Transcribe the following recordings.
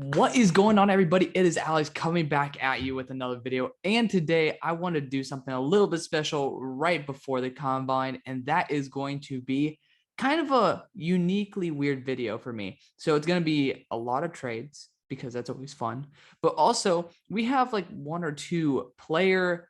What is going on, everybody? It is Alex coming back at you with another video. And today I want to do something a little bit special right before the combine. And that is going to be kind of a uniquely weird video for me. So it's going to be a lot of trades because that's always fun. But also we have like one or two player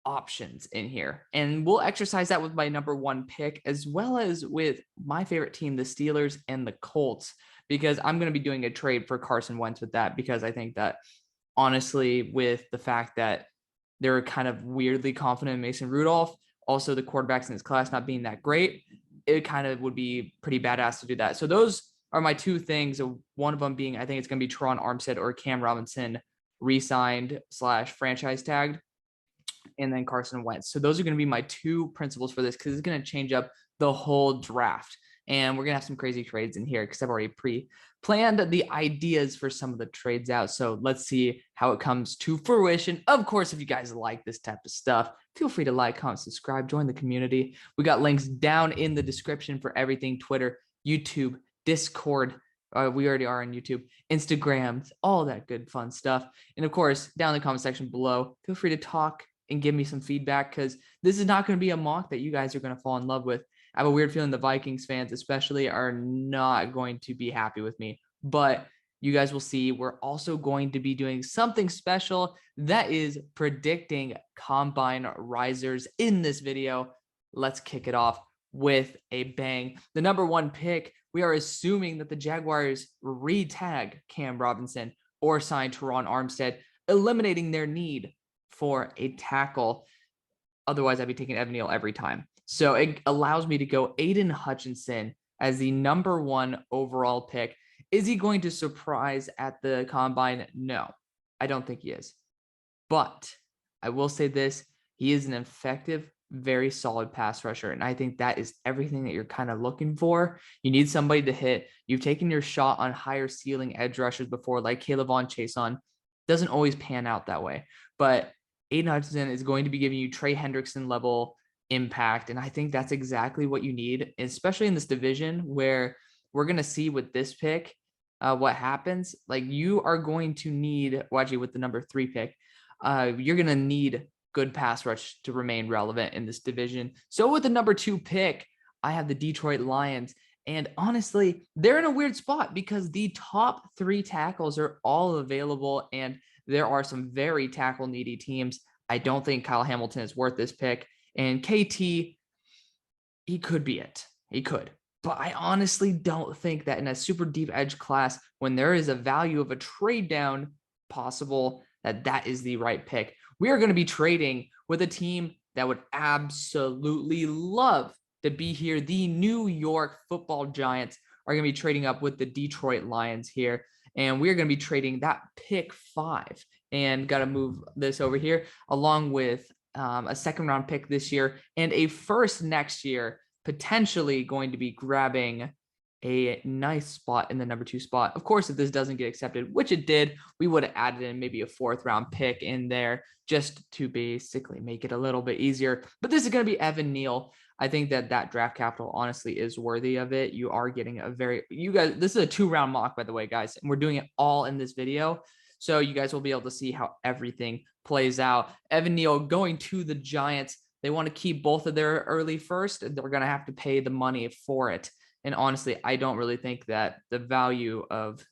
options in here. And we'll exercise that with my number one pick, as well as with my favorite team, the Steelers and the Colts, because I'm going to be doing a trade for Carson Wentz with that, because I think that honestly, with the fact that they're kind of weirdly confident in Mason Rudolph, also the quarterbacks in this class not being that great, it kind of would be pretty badass to do that. So those are my two things. One of them being, I think it's going to be Teron Armstead or Cam Robinson re-signed / franchise tagged, and then Carson Wentz. So those are going to be my two principles for this, because it's going to change up the whole draft. And we're going to have some crazy trades in here because I've already pre-planned the ideas for some of the trades out. So let's see how it comes to fruition. Of course, if you guys like this type of stuff, feel free to like, comment, subscribe, join the community. We got links down in the description for everything: Twitter, YouTube, Discord. We already are on YouTube, Instagram, all that good fun stuff. And of course, down in the comment section below, feel free to talk and give me some feedback, because this is not going to be a mock that you guys are going to fall in love with. I have a weird feeling the Vikings fans especially are not going to be happy with me, but you guys will see. We're also going to be doing something special, that is predicting combine risers in this video. Let's kick it off with a bang. The number one pick, we are assuming that the Jaguars re-tag Cam Robinson or sign Teron Armstead, eliminating their need for a tackle. Otherwise, I'd be taking Evan Neal every time. So it allows me to go Aidan Hutchinson as the number one overall pick. Is he going to surprise at the combine? No, I don't think he is. But I will say this: he is an effective, very solid pass rusher. And I think that is everything that you're kind of looking for. You need somebody to hit. You've taken your shot on higher ceiling edge rushers before, like Kayvon Chason. Doesn't always pan out that way. But Aidan Hutchinson is going to be giving you Trey Hendrickson level impact. And I think that's exactly what you need, especially in this division where we're going to see with this pick what happens. Like, you are going to need, well, actually with the number 3 pick, you're going to need good pass rush to remain relevant in this division. So with the number 2 pick, I have the Detroit Lions. And honestly, they're in a weird spot because the top 3 tackles are all available, and there are some very tackle needy teams. I don't think Kyle Hamilton is worth this pick. And KT, he could be it. He could. But I honestly don't think that in a super deep edge class, when there is a value of a trade down possible, that is the right pick. We are going to be trading with a team that would absolutely love to be here. The New York Football Giants are going to be trading up with the Detroit Lions here. And we're going to be trading that pick 5. And got to move this over here, along with a second round pick this year and a first next year, potentially going to be grabbing a nice spot in the number 2 spot. Of course, if this doesn't get accepted, which it did, we would have added in maybe a 4th round pick in there just to basically make it a little bit easier. But this is going to be Evan Neal. I think that draft capital honestly is worthy of it. You are getting you guys, this is a 2-round mock, by the way, guys, and we're doing it all in this video. So you guys will be able to see how everything plays out. Evan Neal going to the Giants. They want to keep both of their early first. They're going to have to pay the money for it. And honestly, I don't really think that the value of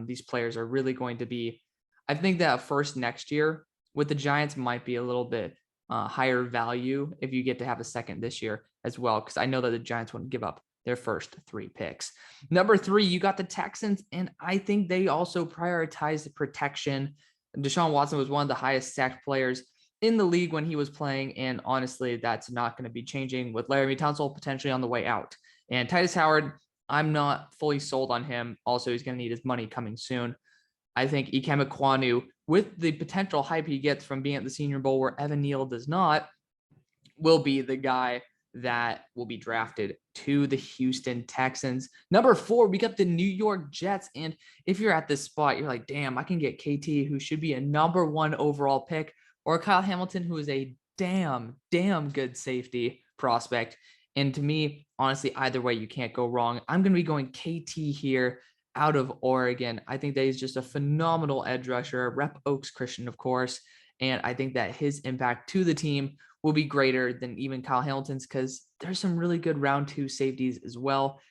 these players are really going to be. I think that first next year with the Giants might be a little bit higher value if you get to have a second this year as well, because I know that the Giants wouldn't give up their first 3 picks. Number 3, you got the Texans, and I think they also prioritize the protection. Deshaun Watson was one of the highest sacked players in the league when he was playing, and honestly, that's not going to be changing with Laramie Tunsil potentially on the way out. And Titus Howard, I'm not fully sold on him. Also, he's going to need his money coming soon. I think Ikem Ekwonu, with the potential hype he gets from being at the Senior Bowl where Evan Neal does not, will be the guy that will be drafted to the Houston Texans. Number 4, we got the New York Jets. And if you're at this spot, you're like, damn, I can get KT, who should be a number 1 overall pick, or Kyle Hamilton, who is a damn good safety prospect. And to me, honestly, either way, you can't go wrong. I'm going to be going KT here out of Oregon. I think that he's just a phenomenal edge rusher, Rep Oaks Christian, of course. And I think that his impact to the team will be greater than even Kyle Hamilton's because there's some really good round 2 safeties as well.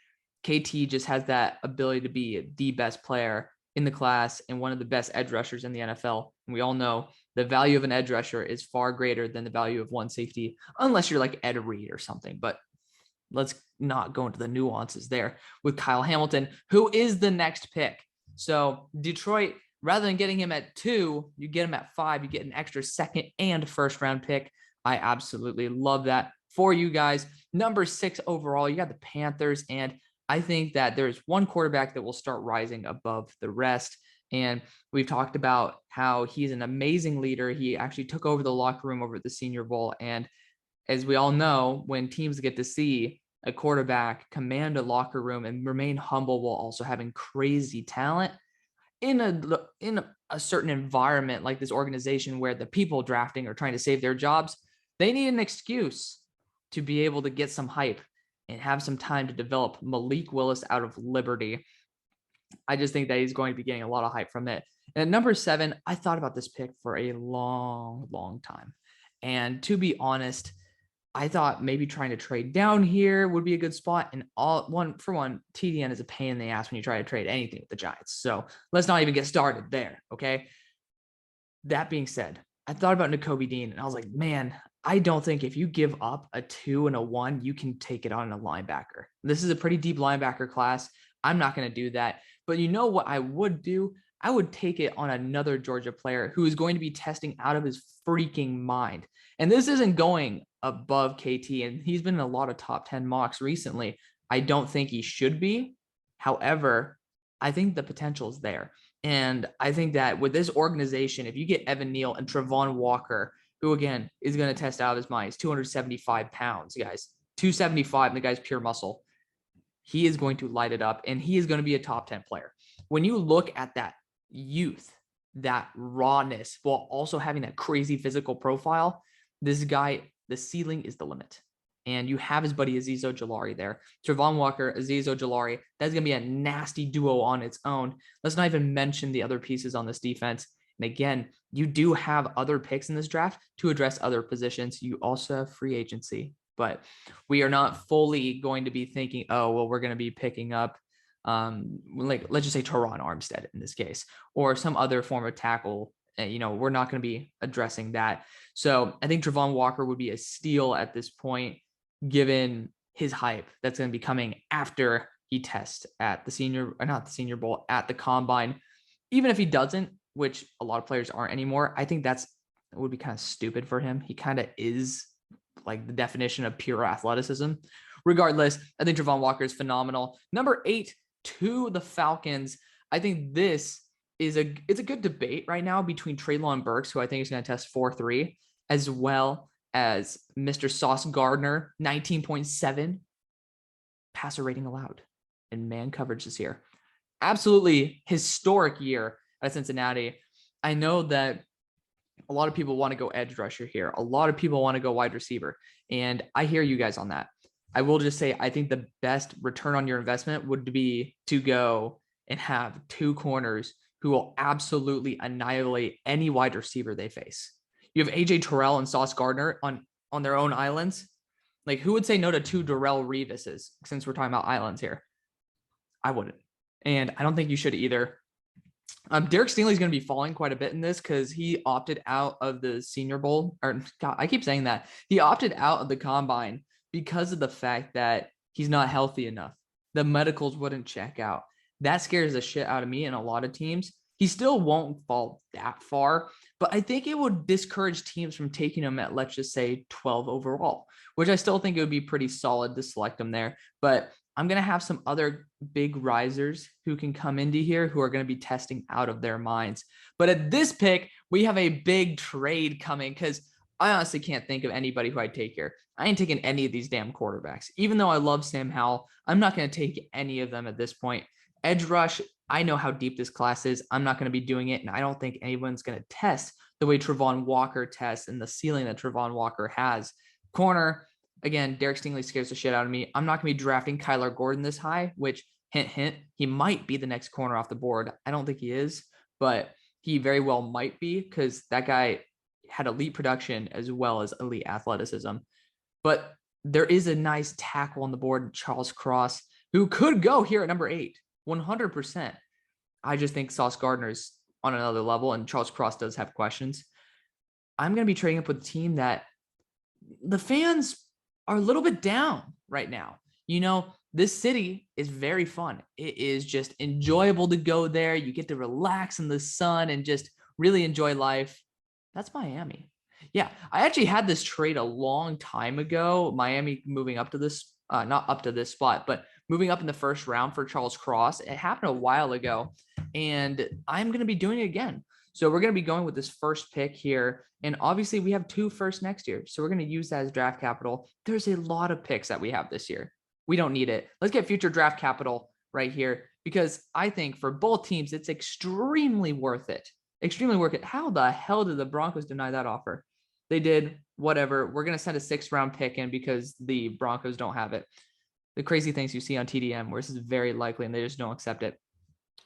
KT just has that ability to be the best player in the class and one of the best edge rushers in the NFL. And we all know the value of an edge rusher is far greater than the value of one safety, unless you're like Ed Reed or something. But let's not go into the nuances there with Kyle Hamilton, who is the next pick. So Detroit, rather than getting him at 2, you get him at 5. You get an extra second and first round pick. I absolutely love that for you guys. Number 6 overall, you got the Panthers. And I think that there's one quarterback that will start rising above the rest. And we've talked about how he's an amazing leader. He actually took over the locker room over at the Senior Bowl. And as we all know, when teams get to see a quarterback command a locker room and remain humble while also having crazy talent in a certain environment like this organization where the people drafting are trying to save their jobs, they need an excuse to be able to get some hype and have some time to develop Malik Willis out of Liberty. I just think that he's going to be getting a lot of hype from it. And at number 7, I thought about this pick for a long time. And to be honest, I thought maybe trying to trade down here would be a good spot. And TDN is a pain in the ass when you try to trade anything with the Giants. So let's not even get started there. Okay. That being said, I thought about Nakobe Dean and I was like, man, I don't think if you give up a 2 and a 1, you can take it on a linebacker. This is a pretty deep linebacker class. I'm not going to do that. But you know what I would do? I would take it on another Georgia player who is going to be testing out of his freaking mind. And this isn't going above KT, and he's been in a lot of top 10 mocks recently. I don't think he should be. However, I think the potential is there. And I think that with this organization, if you get Evan Neal and Travon Walker, who again is going to test out of his mind, he's 275 pounds, guys, 275, and the guy's pure muscle. He is going to light it up, and he is going to be a top 10 player. When you look at that youth, that rawness, while also having that crazy physical profile, this guy, the ceiling is the limit. And you have his buddy Azeez Ojulari there. Travon Walker, Azeez Ojulari, that's going to be a nasty duo on its own. Let's not even mention the other pieces on this defense. And again, you do have other picks in this draft to address other positions. You also have free agency. But we are not fully going to be thinking, oh, well, we're going to be picking up, like, let's just say Teron Armstead in this case, or some other form of tackle. We're not going to be addressing that. So I think Travon Walker would be a steal at this point, given his hype that's going to be coming after he tests at not the Senior Bowl, at the Combine. Even if he doesn't, which a lot of players aren't anymore, I think it would be kind of stupid for him. He kind of is like the definition of pure athleticism. Regardless, I think Travon Walker is phenomenal. Number 8 to the Falcons. I think this is it's a good debate right now between Treylon Burks, who I think is going to test 4.3, as well as Mr. Sauce Gardner, 19.7 passer rating allowed in man coverage this year. Absolutely historic year at Cincinnati. I know that a lot of people want to go edge rusher here. A lot of people want to go wide receiver. And I hear you guys on that. I will just say, I think the best return on your investment would be to go and have 2 corners who will absolutely annihilate any wide receiver they face. You have AJ Terrell and Sauce Gardner on their own islands. Like, who would say no to 2 Darrelle Revises, since we're talking about islands here? I wouldn't. And I don't think you should either. Derek Stingley is going to be falling quite a bit in this because he opted out of the Senior Bowl. Or God, I keep saying that. He opted out of the Combine because of the fact that he's not healthy enough. The medicals wouldn't check out. That scares the shit out of me and a lot of teams. He still won't fall that far, but I think it would discourage teams from taking him at, let's just say, 12 overall, which I still think it would be pretty solid to select him there. But I'm going to have some other big risers who can come into here who are going to be testing out of their minds. But at this pick, we have a big trade coming because I honestly can't think of anybody who I'd take here. I ain't taking any of these damn quarterbacks. Even though I love Sam Howell, I'm not going to take any of them at this point. Edge rush, I know how deep this class is. I'm not going to be doing it, and I don't think anyone's going to test the way Travon Walker tests and the ceiling that Travon Walker has. Corner, again, Derek Stingley scares the shit out of me. I'm not going to be drafting Kyler Gordon this high, which Hint, hint, he might be the next corner off the board. I don't think he is, but he very well might be because that guy had elite production as well as elite athleticism. But there is a nice tackle on the board, Charles Cross, who could go here at number 8, 100%. I just think Sauce Gardner's on another level, and Charles Cross does have questions. I'm going to be trading up with a team that the fans are a little bit down right now. This city is very fun. It is just enjoyable to go there. You get to relax in the sun and just really enjoy life. That's Miami. Yeah, I actually had this trade a long time ago. Miami moving up to this, not up to this spot, but moving up in the first round for Charles Cross. It happened a while ago, and I'm going to be doing it again. So we're going to be going with this first pick here. And obviously we have 2 firsts next year. So we're going to use that as draft capital. There's a lot of picks that we have this year. We don't need it. Let's get future draft capital right here, because I think for both teams, it's extremely worth it. Extremely worth it. How the hell did the Broncos deny that offer? They did. Whatever. We're going to send a 6th round pick in because the Broncos don't have it. The crazy things you see on TDM where this is very likely and they just don't accept it.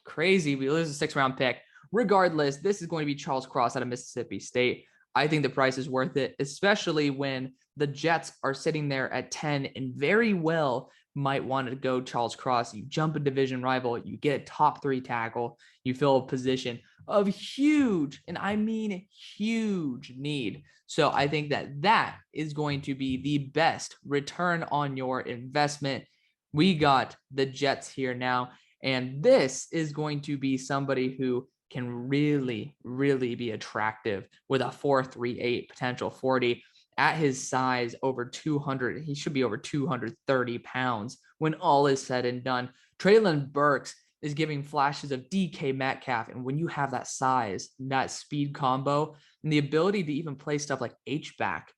Crazy. We lose a 6th round pick. Regardless, this is going to be Charles Cross out of Mississippi State. I think the price is worth it, especially when the Jets are sitting there at 10 and very well might want to go Charles Cross. You jump a division rival, you get a top 3 tackle, you fill a position of huge, and I mean huge need. So I think that is going to be the best return on your investment. We got the Jets here now, and this is going to be somebody who can really, really be attractive with a 4.38 potential 40 at his size, over 200. He should be over 230 pounds when all is said and done. Treylon Burks is giving flashes of DK Metcalf. And when you have that size, that speed combo, and the ability to even play stuff like H-back,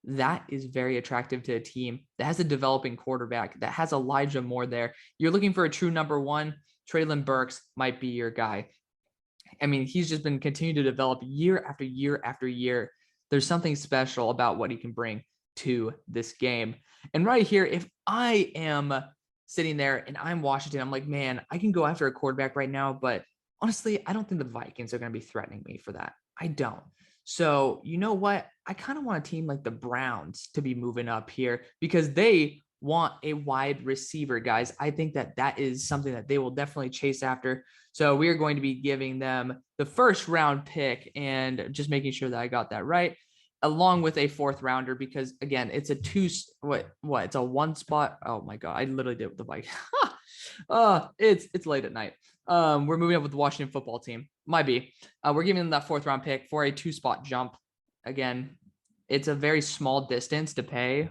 that is very attractive to a team that has a developing quarterback, that has Elijah Moore there. You're looking for a true number 1. Treylon Burks might be your guy. I mean, he's just been continuing to develop year after year after year. There's something special about what he can bring to this game. And right here, if I am sitting there and I'm Washington, I'm like, man, I can go after a quarterback right now. But honestly, I don't think the Vikings are going to be threatening me for that. I don't. So you know what? I kind of want a team like the Browns to be moving up here because they want a wide receiver, guys. I think that is something that they will definitely chase after. So we are going to be giving them the 1st round pick and just making sure that I got that right, along with a 4th rounder, because again, it's a it's a 1 spot. Oh my God. I literally did it with the bike. It's late at night. We're moving up with the Washington football team. Might be. We're giving them that 4th round pick for a 2-spot jump. Again, it's a very small distance to pay.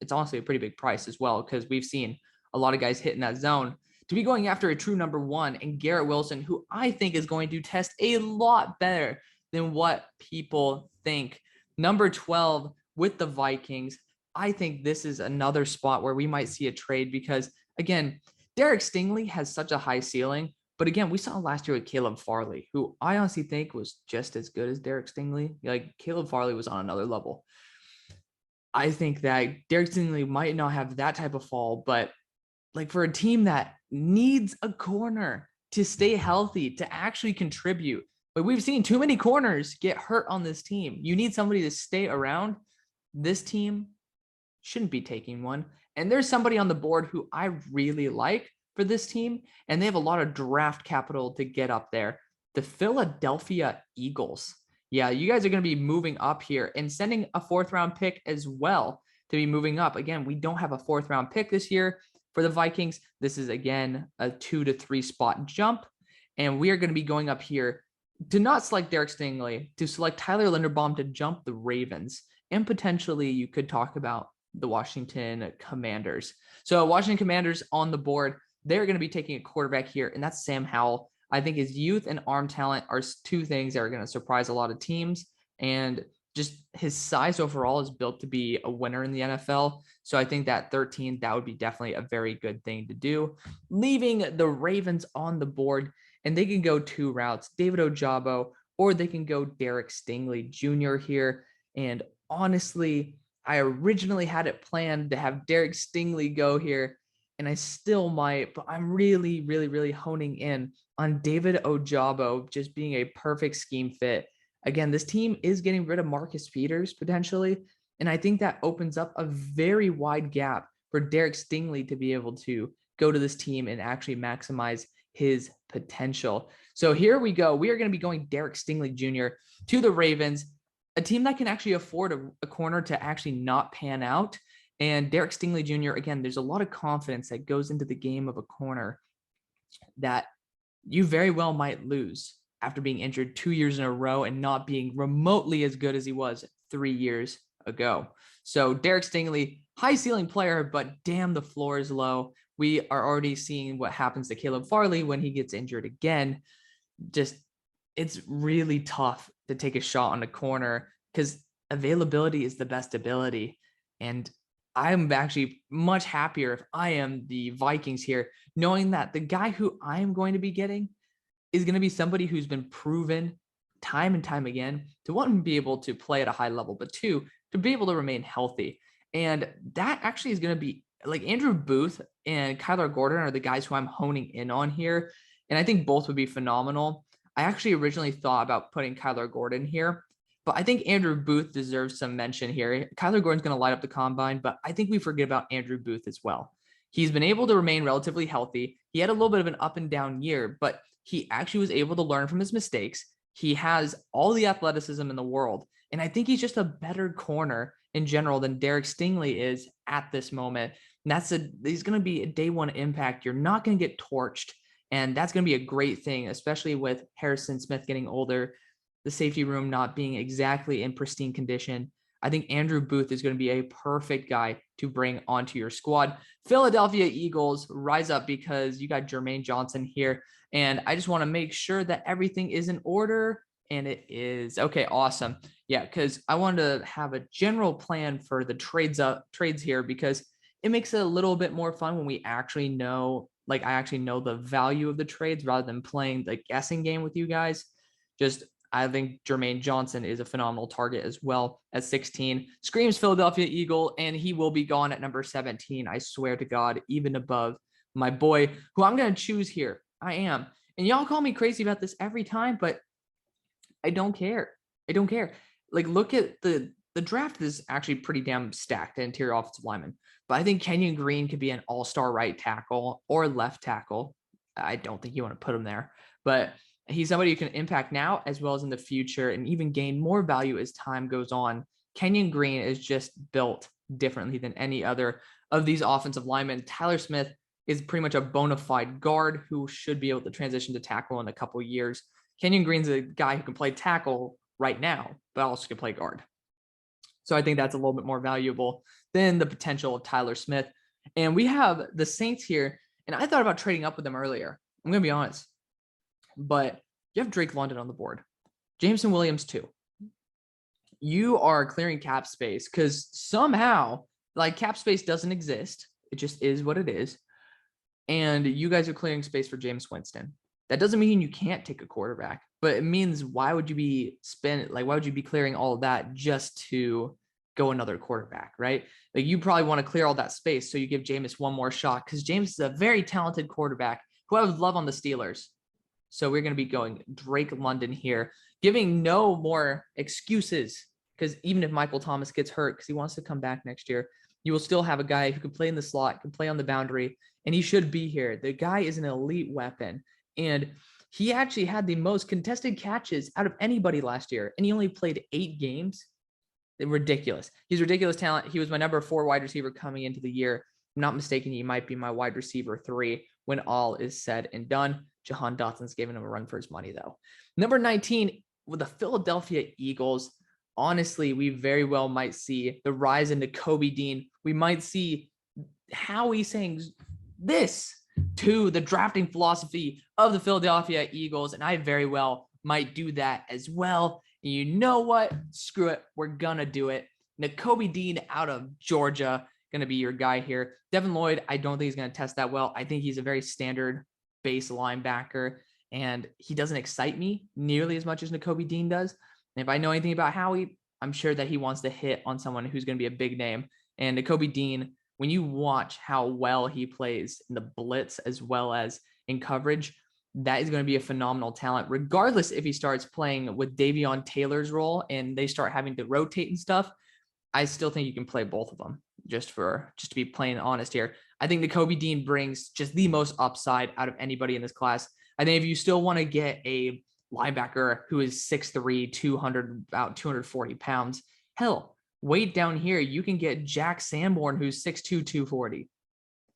It's honestly a pretty big price as well, because we've seen a lot of guys hit in that zone. To be going after a true number 1 and Garrett Wilson, who I think is going to test a lot better than what people think. Number 12 with the Vikings. I think this is another spot where we might see a trade because, again, Derek Stingley has such a high ceiling. But again, we saw last year with Caleb Farley, who I honestly think was just as good as Derek Stingley. Like, Caleb Farley was on another level. I think that Derek Stingley might not have that type of fall, but like for a team that needs a corner to stay healthy, to actually contribute, but we've seen too many corners get hurt on this team. You need somebody to stay around. This team shouldn't be taking one. And there's somebody on the board who I really like for this team, and they have a lot of draft capital to get up there. The Philadelphia Eagles. Yeah, you guys are going to be moving up here and sending a 4th round pick as well to be moving up. Again, we don't have a 4th round pick this year for the Vikings. This is, again, a 2 to 3 spot jump. And we are going to be going up here to not select Derek Stingley, to select Tyler Linderbaum to jump the Ravens. And potentially you could talk about the Washington Commanders. So Washington Commanders on the board. They're going to be taking a quarterback here, and that's Sam Howell. I think his youth and arm talent are 2 things that are going to surprise a lot of teams, and just his size overall is built to be a winner in the NFL. So I think that 13, that would be definitely a very good thing to do. Leaving the Ravens on the board, and they can go 2 routes, David Ojabo, or they can go Derek Stingley Jr. here. And honestly, I originally had it planned to have Derek Stingley go here. and I still might, but I'm really, really, really honing in on David Ojabo just being a perfect scheme fit. Again, this team is getting rid of Marcus Peters potentially, and I think that opens up a very wide gap for Derek Stingley to be able to go to this team and actually maximize his potential. So here we go. We are going to be going Derek Stingley Jr. to the Ravens, a team that can actually afford a corner to actually not pan out. And Derek Stingley Jr., again, there's a lot of confidence that goes into the game of a corner that you very well might lose after being injured 2 years in a row and not being remotely as good as he was 3 years ago. So Derek Stingley, high ceiling player, but damn, the floor is low. We are already seeing what happens to Caleb Farley when he gets injured again. Just, it's really tough to take a shot on a corner because availability is the best ability. And I'm actually much happier if I am the Vikings here, knowing that the guy who I am going to be getting is going to be somebody who's been proven time and time again to, one, be able to play at a high level, but two, to be able to remain healthy. And that actually is going to be like Andrew Booth and Kyler Gordon are the guys who I'm honing in on here. And I think both would be phenomenal. I actually originally thought about putting Kyler Gordon here, but I think Andrew Booth deserves some mention here. Kyler Gordon's going to light up the combine, but I think we forget about Andrew Booth as well. He's been able to remain relatively healthy. He had a little bit of an up and down year, but he actually was able to learn from his mistakes. He has all the athleticism in the world. And I think he's just a better corner in general than Derek Stingley is at this moment. And he's going to be a day one impact. You're not going to get torched. And that's going to be a great thing, especially with Harrison Smith getting older, the safety room not being exactly in pristine condition. I think Andrew Booth is going to be a perfect guy to bring onto your squad. Philadelphia Eagles, rise up because you got Jermaine Johnson here. And I just want to make sure that everything is in order. And it is. Okay, awesome. Yeah, because I wanted to have a general plan for the trades here because it makes it a little bit more fun when we actually know, like I actually know the value of the trades rather than playing the guessing game with you guys. I think Jermaine Johnson is a phenomenal target as well at 16. Screams Philadelphia Eagle, and he will be gone at number 17. I swear to God, even above my boy, who I'm going to choose here. I am. And y'all call me crazy about this every time, but I don't care. I don't care. Like, look at the draft is actually pretty damn stacked, interior offensive lineman. But I think Kenyon Green could be an all-star right tackle or left tackle. I don't think you want to put him there, but he's somebody who can impact now as well as in the future and even gain more value as time goes on. Kenyon Green is just built differently than any other of these offensive linemen. Tyler Smith is pretty much a bona fide guard who should be able to transition to tackle in a couple of years. Kenyon Green's a guy who can play tackle right now, but also can play guard. So I think that's a little bit more valuable than the potential of Tyler Smith. And we have the Saints here, and I thought about trading up with them earlier. I'm going to be honest. But you have Drake London on the board. Jameson Williams too. You are clearing cap space because somehow, like, cap space doesn't exist. It just is what it is. And you guys are clearing space for Jameis Winston. That doesn't mean you can't take a quarterback, but it means why would you be clearing all of that just to go another quarterback, right? Like, you probably want to clear all that space so you give Jameis one more shot because Jameis is a very talented quarterback who I would love on the Steelers. So we're going to be going Drake London here, giving no more excuses because even if Michael Thomas gets hurt because he wants to come back next year, you will still have a guy who can play in the slot, can play on the boundary, and he should be here. The guy is an elite weapon, and he actually had the most contested catches out of anybody last year, and he only played 8 games. They're ridiculous. He's ridiculous talent. He was my number 4 wide receiver coming into the year. I'm not mistaken, he might be my wide receiver 3 when all is said and done. Jahan Dotson's giving him a run for his money, though. Number 19, with the Philadelphia Eagles, honestly, we very well might see the rise in Nakobe Dean. We might see Howie saying this to the drafting philosophy of the Philadelphia Eagles, and I very well might do that as well. And you know what? Screw it. We're going to do it. Nakobe Dean out of Georgia, going to be your guy here. Devin Lloyd, I don't think he's going to test that well. I think he's a very standard base linebacker, and he doesn't excite me nearly as much as Nakobe Dean does. And if I know anything about Howie, I'm sure that he wants to hit on someone who's going to be a big name. And Nakobe Dean, when you watch how well he plays in the blitz as well as in coverage, that is going to be a phenomenal talent, regardless if he starts playing with Davion Taylor's role and they start having to rotate and stuff. I still think you can play both of them, just to be plain honest here. I think Nakobe Dean brings just the most upside out of anybody in this class. I think if you still want to get a linebacker who is 6'3", 200, about 240 pounds, hell, wait down here. You can get Jack Sanborn, who's 6'2", 240,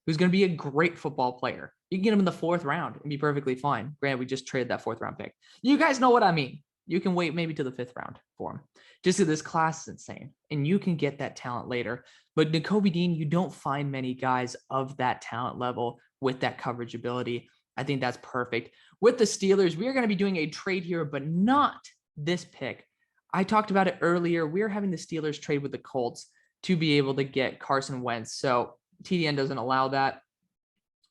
who's going to be a great football player. You can get him in the 4th round and be perfectly fine. Granted, we just traded that 4th round pick. You guys know what I mean. You can wait maybe to the 5th round for him. Just because this class is insane, and you can get that talent later. But Nakobe Dean, you don't find many guys of that talent level with that coverage ability. I think that's perfect. With the Steelers, we are going to be doing a trade here, but not this pick. I talked about it earlier. We're having the Steelers trade with the Colts to be able to get Carson Wentz. So TDN doesn't allow that.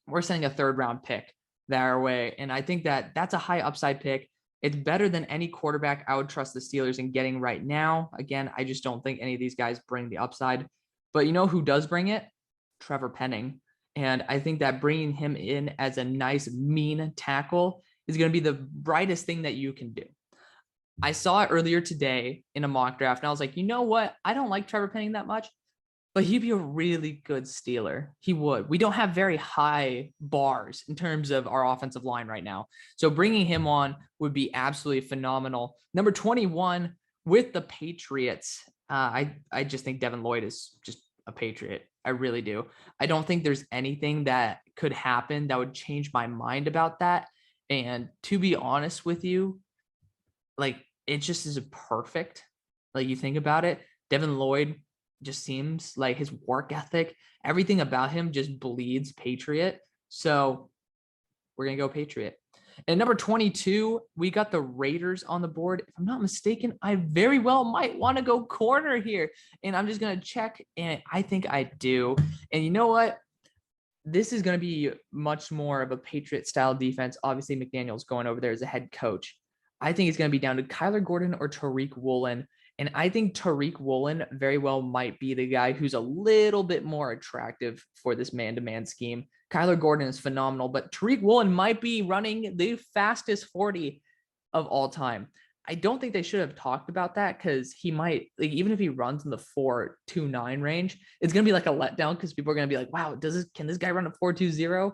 We're sending a 3rd round pick their way. And I think that that's a high upside pick. It's better than any quarterback I would trust the Steelers in getting right now. Again, I just don't think any of these guys bring the upside. But you know who does bring it? Trevor Penning. And I think that bringing him in as a nice, mean tackle is going to be the brightest thing that you can do. I saw it earlier today in a mock draft, and I was like, you know what? I don't like Trevor Penning that much, but he'd be a really good Steeler. He would. We don't have very high bars in terms of our offensive line right now. So bringing him on would be absolutely phenomenal. Number 21 with the Patriots. I just think Devin Lloyd is just a Patriot. I really do. I don't think there's anything that could happen that would change my mind about that. And to be honest with you, like, it just is perfect. Like, you think about it, Devin Lloyd just seems like his work ethic, everything about him just bleeds Patriot. So we're going to go Patriot. And number 22, we got the Raiders on the board. If I'm not mistaken, I very well might want to go corner here. And I'm just going to check, and I think I do. And you know what? This is going to be much more of a Patriot-style defense. Obviously, McDaniel's going over there as a head coach. I think it's going to be down to Kyler Gordon or Tariq Woolen. And I think Tariq Woolen very well might be the guy who's a little bit more attractive for this man-to-man scheme. Kyler Gordon is phenomenal, but Tariq Woolen might be running the fastest 40 of all time. I don't think they should have talked about that, because he might, like, even if he runs in the 4.29 range, it's going to be like a letdown, because people are going to be like, wow, can this guy run a 4.20?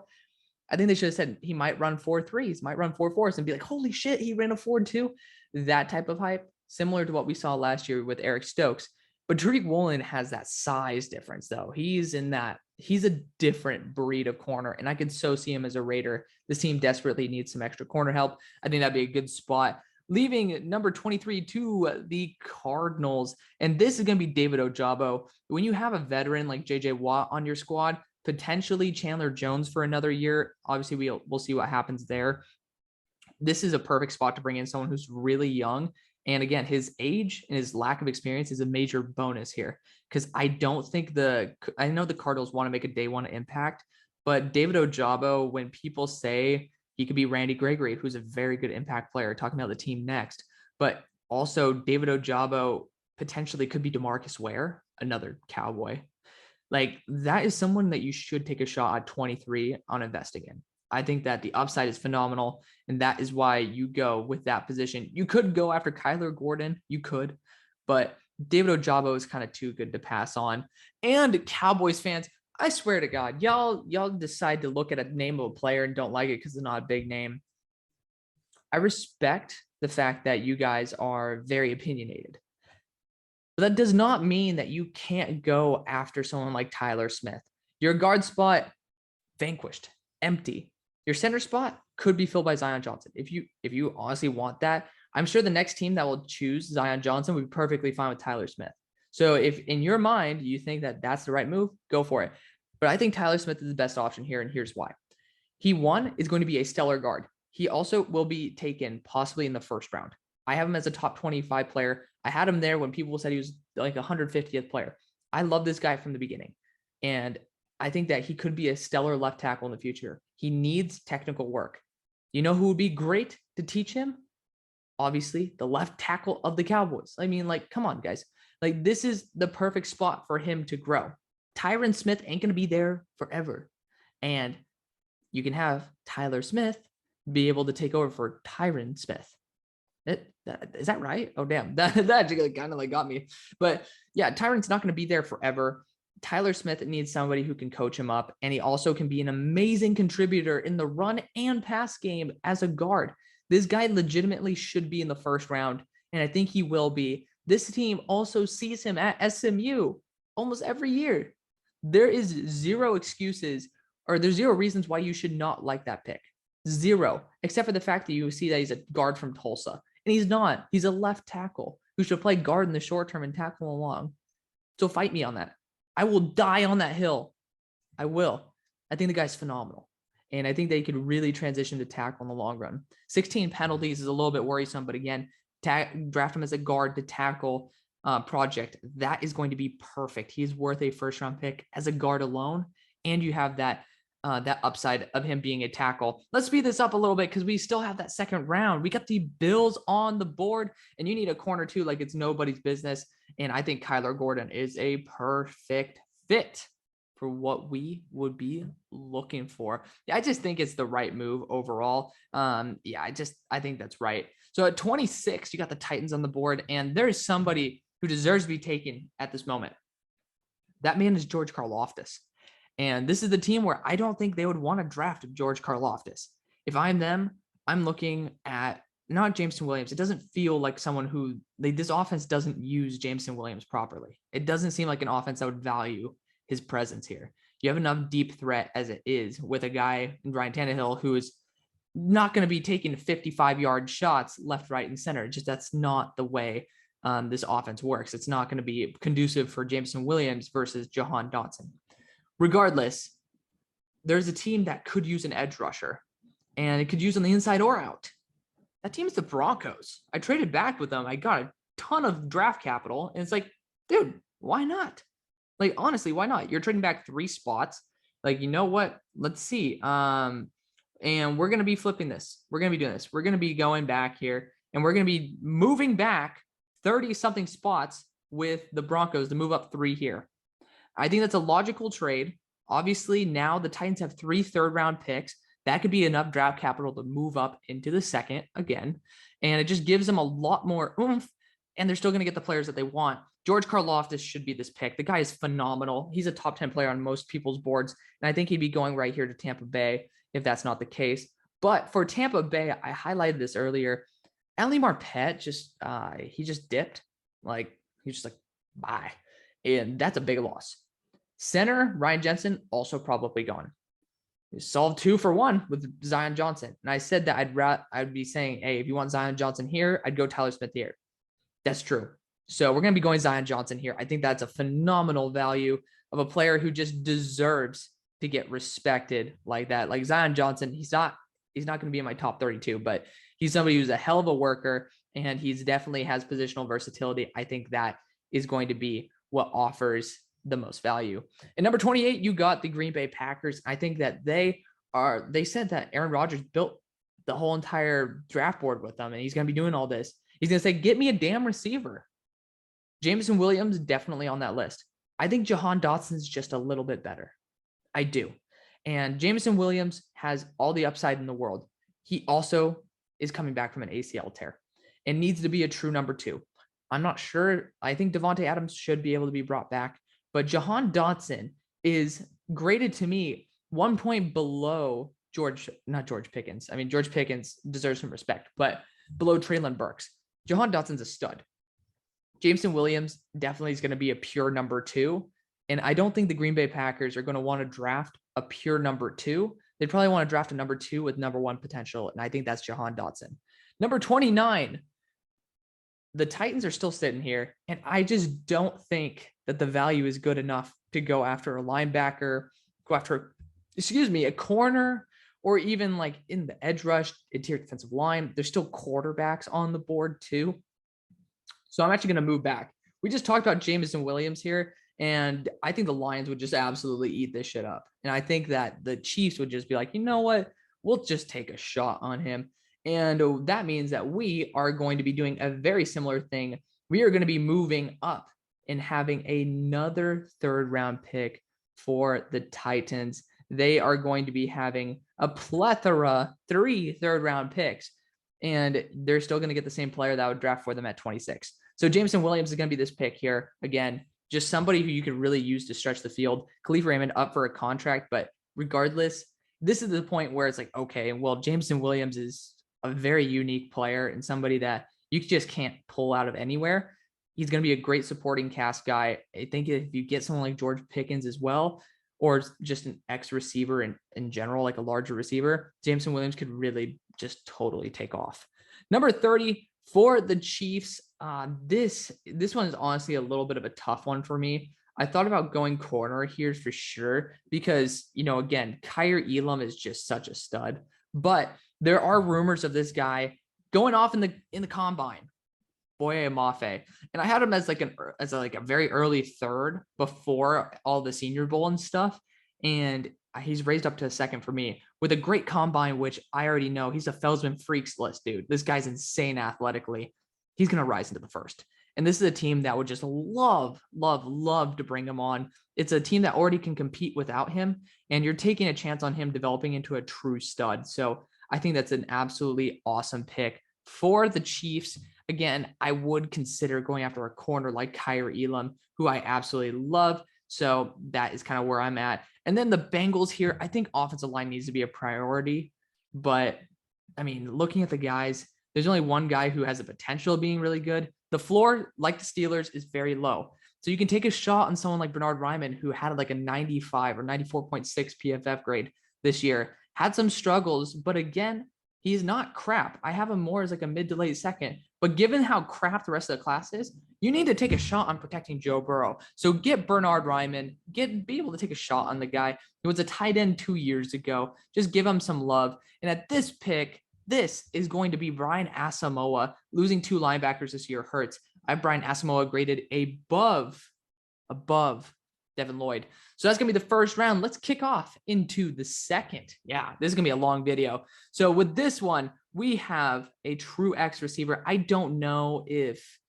I think they should have said he might run 4.3s, might run 4.4s, and be like, holy shit, he ran a 4.2. That type of hype, similar to what we saw last year with Eric Stokes. But Tariq Woolen has that size difference, though. He's a different breed of corner, and I could so see him as a Raider. This team desperately needs some extra corner help. I think that'd be a good spot. Leaving number 23 to the Cardinals, and this is going to be David Ojabo. When you have a veteran like J.J. Watt on your squad, potentially Chandler Jones for another year, obviously we'll see what happens there. This is a perfect spot to bring in someone who's really young. And again, his age and his lack of experience is a major bonus here, because I know the Cardinals want to make a day one impact, but David Ojabo, when people say he could be Randy Gregory, who's a very good impact player, talking about the team next, but also David Ojabo potentially could be DeMarcus Ware, another Cowboy. Like, that is someone that you should take a shot at 23 on investing in. I think that the upside is phenomenal, and that is why you go with that position. You could go after Kyler Gordon, but David Ojabo is kind of too good to pass on. And Cowboys fans, I swear to God, y'all decide to look at a name of a player and don't like it because it's not a big name. I respect the fact that you guys are very opinionated, but that does not mean that you can't go after someone like Tyler Smith. Your guard spot, vanquished, empty. Your center spot could be filled by Zion Johnson. If you honestly want that, I'm sure the next team that will choose Zion Johnson would be perfectly fine with Tyler Smith. So if in your mind you think that that's the right move, go for it. But I think Tyler Smith is the best option here, and here's why. He, one, is going to be a stellar guard. He also will be taken possibly in the 1st round. I have him as a top 25 player. I had him there when people said he was like 150th player. I love this guy from the beginning, and I think that he could be a stellar left tackle in the future. He needs technical work. You know who would be great to teach him? Obviously, the left tackle of the Cowboys. I mean, like, come on, guys. Like, this is the perfect spot for him to grow. Tyron Smith ain't going to be there forever. And you can have Tyler Smith be able to take over for Tyron Smith. Is that right? Oh, damn. That actually kind of like got me. But yeah, Tyron's not going to be there forever. Tyler Smith needs somebody who can coach him up. And he also can be an amazing contributor in the run and pass game as a guard. This guy legitimately should be in the first round. And I think he will be. This team also sees him at SMU almost every year. There is zero excuses, or there's zero reasons why you should not like that pick. Zero, except for the fact that you see that he's a guard from Tulsa. And he's not. He's a left tackle who should play guard in the short term and tackle along. So fight me on that. I will die on that hill. I will. I think the guy's phenomenal. And I think they could really transition to tackle in the long run. 16 penalties is a little bit worrisome, but again, draft him as a guard to tackle project. That is going to be perfect. He's worth a first round pick as a guard alone. And you have that upside of him being a tackle. Let's speed this up a little bit because we still have that second round. We got the Bills on the board, and you need a corner too, like it's nobody's business. And I think Kyler Gordon is a perfect fit for what we would be looking for. I just think it's the right move overall. I think that's right. So at 26, you got the Titans on the board, and there is somebody who deserves to be taken at this moment. That man is George Karlaftis. And this is the team where I don't think they would want to draft George Karlaftis. If I'm them, I'm looking at not Jameson Williams. It doesn't feel like someone who this offense doesn't use Jameson Williams properly. It doesn't seem like an offense that would value his presence here. You have enough deep threat as it is with a guy in Ryan Tannehill who is not going to be taking 55-yard shots left, right, and center. That's not the way this offense works. It's not going to be conducive for Jameson Williams versus Jahan Dotson. Regardless, there's a team that could use an edge rusher, and it could use on the inside or out. That team is the Broncos. I traded back with them. I got a ton of draft capital, and it's like, dude, why not? Like, honestly, why not? You're trading back 3 spots. Like, you know what? Let's see. And we're going to be flipping this. We're going to be doing this. We're going to be going back here, and we're going to be moving back 30-something spots with the Broncos to move up 3 here. I think that's a logical trade. Obviously, now the Titans have 3 third-round picks. That could be enough draft capital to move up into the second again. And it just gives them a lot more oomph, and they're still going to get the players that they want. George Karlaftis should be this pick. The guy is phenomenal. He's a top 10 player on most people's boards, and I think he'd be going right here to Tampa Bay if that's not the case. But for Tampa Bay, I highlighted this earlier. Ali Marpet he just dipped. Like, he's just like, bye. And that's a big loss. Center, Ryan Jensen, also probably gone. You solved 2 for 1 with Zion Johnson. And I said that I'd be saying, hey, if you want Zion Johnson here, I'd go Tyler Smith here. That's true. So we're going to be going Zion Johnson here. I think that's a phenomenal value of a player who just deserves to get respected like that. Like Zion Johnson, he's not going to be in my top 32, but he's somebody who's a hell of a worker, and he's definitely has positional versatility. I think that is going to be what offers the most value. And number 28, you got the Green Bay Packers. I think that they said that Aaron Rodgers built the whole entire draft board with them, and he's going to be doing all this. He's going to say, get me a damn receiver. Jameson Williams, definitely on that list. I think Jahan Dotson's just a little bit better. I do. And Jameson Williams has all the upside in the world. He also is coming back from an ACL tear and needs to be a true number 2. I'm not sure. I think Devontae Adams should be able to be brought back. But Jahan Dotson is graded to me 1 point below George Pickens. I mean, George Pickens deserves some respect, but below Treylon Burks. Jahan Dotson's a stud. Jameson Williams definitely is going to be a pure number 2. And I don't think the Green Bay Packers are going to want to draft a pure number 2. They'd probably want to draft a number 2 with number 1 potential. And I think that's Jahan Dotson. Number 29, the Titans are still sitting here. And I just don't think that the value is good enough to go after a linebacker, go after, a corner, or even like in the edge rush, interior defensive line. There's still quarterbacks on the board too. So I'm actually going to move back. We just talked about Jameson Williams here, and I think the Lions would just absolutely eat this shit up. And I think that the Chiefs would just be like, you know what? We'll just take a shot on him. And that means that we are going to be doing a very similar thing. We are going to be moving up and having another 3rd round pick for the Titans. They are going to be having a plethora, 3 third-round picks, and they're still going to get the same player that would draft for them at 26. So Jameson Williams is going to be this pick here. Again, just somebody who you could really use to stretch the field. Khalif Raymond up for a contract, but regardless, this is the point where it's like, okay, well, Jameson Williams is a very unique player and somebody that you just can't pull out of anywhere. He's going to be a great supporting cast guy. I think if you get someone like George Pickens as well, or just an X receiver in general, like a larger receiver, Jameson Williams could really just totally take off. Number 30 for the Chiefs. This one is honestly a little bit of a tough one for me. I thought about going corner here for sure because, again, Kaiir Elam is just such a stud, but there are rumors of this guy going off in the combine. Boye Mafe. And I had him as a very early third before all the Senior Bowl and stuff. And he's raised up to a second for me with a great combine, which I already know he's a Felsman freaks list, dude. This guy's insane athletically. He's going to rise into the first. And this is a team that would just love to bring him on. It's a team that already can compete without him. And you're taking a chance on him developing into a true stud. So I think that's an absolutely awesome pick for the Chiefs. Again, I would consider going after a corner like Kaiir Elam, who I absolutely love. So that is kind of where I'm at. And then the Bengals here, I think offensive line needs to be a priority. But, I mean, looking at the guys, there's only one guy who has the potential of being really good. The floor, like the Steelers, is very low. So you can take a shot on someone like Bernard Ryman, who had like a 95 or 94.6 PFF grade this year. Had some struggles, but again, he's not crap. I have him more as like a mid to late second. But given how crap the rest of the class is, you need to take a shot on protecting Joe Burrow. So get Bernard Ryman, be able to take a shot on the guy. He was a tight end 2 years ago. Just give him some love. And at this pick, this is going to be Brian Asamoah. Losing 2 linebackers this year hurts. I have Brian Asamoah graded above Devin Lloyd. So that's going to be the first round. Let's kick off into the second. Yeah, this is going to be a long video. So with this one, we have a true X receiver. I don't know if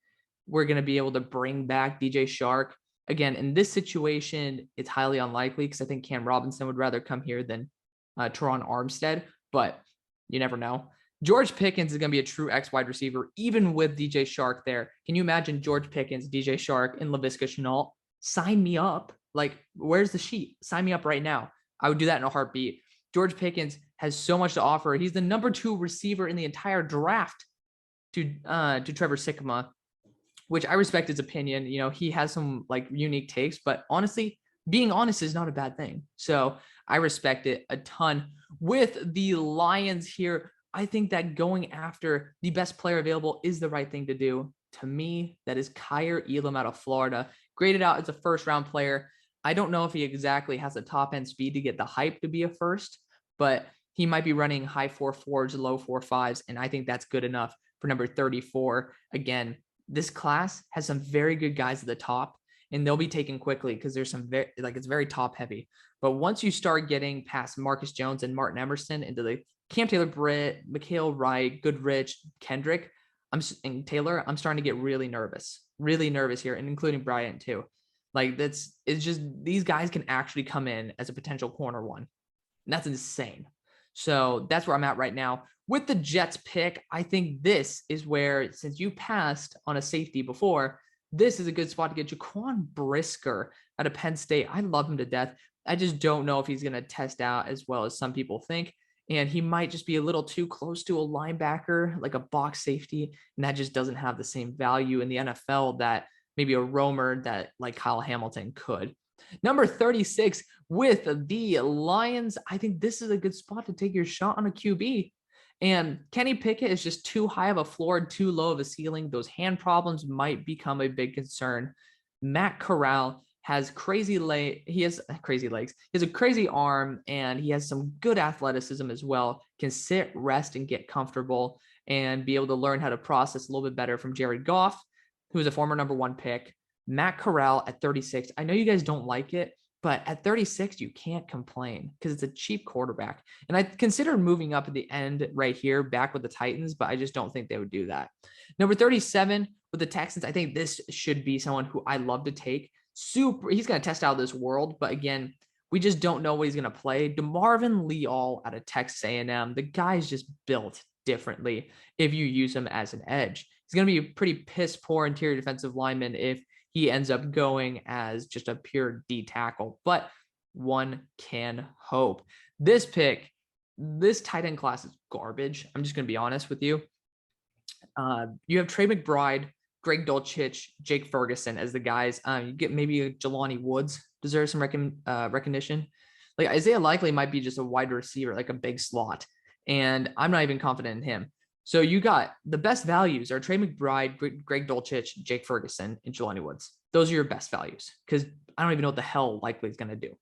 we're going to be able to bring back DJ Shark. Again, in this situation, it's highly unlikely because I think Cam Robinson would rather come here than Teron Armstead, but you never know. George Pickens is going to be a true X wide receiver, even with DJ Shark there. Can you imagine George Pickens, DJ Shark, and Laviska Shenault? Sign me up. Like, where's the sheet? Sign me up right now. I would do that in a heartbeat. George Pickens has so much to offer. He's the number 2 receiver in the entire draft to Trevor Sikkema, which I respect his opinion. He has some like unique takes, but honestly, being honest is not a bad thing. So I respect it a ton. With the Lions here, I think that going after the best player available is the right thing to do. To me, that is Kaiir Elam out of Florida, graded out as a first-round player. I don't know if he exactly has the top-end speed to get the hype to be a first, but he might be running high 4.4s, low 4.5s, and I think that's good enough for number 34. Again, this class has some very good guys at the top, and they'll be taken quickly because there's some it's very top-heavy. But once you start getting past Marcus Jones and Martin Emerson into the Cam Taylor-Britt, Mikael Wright, Goodrich, Kendrick, and Taylor, I'm starting to get really nervous here, and including Bryant too. Like it's just these guys can actually come in as a potential corner one. And that's insane. So that's where I'm at right now. With the Jets pick, I think this is where, since you passed on a safety before, this is a good spot to get Jaquan Brisker out of Penn State. I love him to death. I just don't know if he's going to test out as well as some people think. And he might just be a little too close to a linebacker, like a box safety. And that just doesn't have the same value in the NFL that maybe a roamer that like Kyle Hamilton could. Number 36 with the Lions. I think this is a good spot to take your shot on a QB. And Kenny Pickett is just too high of a floor and too low of a ceiling. Those hand problems might become a big concern. Matt Corral has crazy legs. He has crazy legs. He has a crazy arm, and he has some good athleticism as well. Can sit, rest, and get comfortable and be able to learn how to process a little bit better from Jared Goff, who is a former number 1 pick. Matt Corral at 36. I know you guys don't like it, but at 36, you can't complain because it's a cheap quarterback. And I considered moving up at the end right here back with the Titans, but I just don't think they would do that. Number 37 with the Texans. I think this should be someone who I love to take. He's going to test out of this world. But again, we just don't know what he's going to play. DeMarvin Leal out of Texas A&M, the guy's just built differently if you use him as an edge. He's going to be a pretty piss poor interior defensive lineman if he ends up going as just a pure D tackle, but one can hope. This tight end class is garbage. I'm just going to be honest with you. You have Trey McBride, Greg Dulcich, Jake Ferguson as the guys. You get maybe a Jelani Woods deserves some recognition. Like Isaiah Likely might be just a wide receiver, like a big slot, and I'm not even confident in him. So you got the best values are Trey McBride, Greg Dulcich, Jake Ferguson, and Jelani Woods. Those are your best values because I don't even know what the hell Likely is going to do.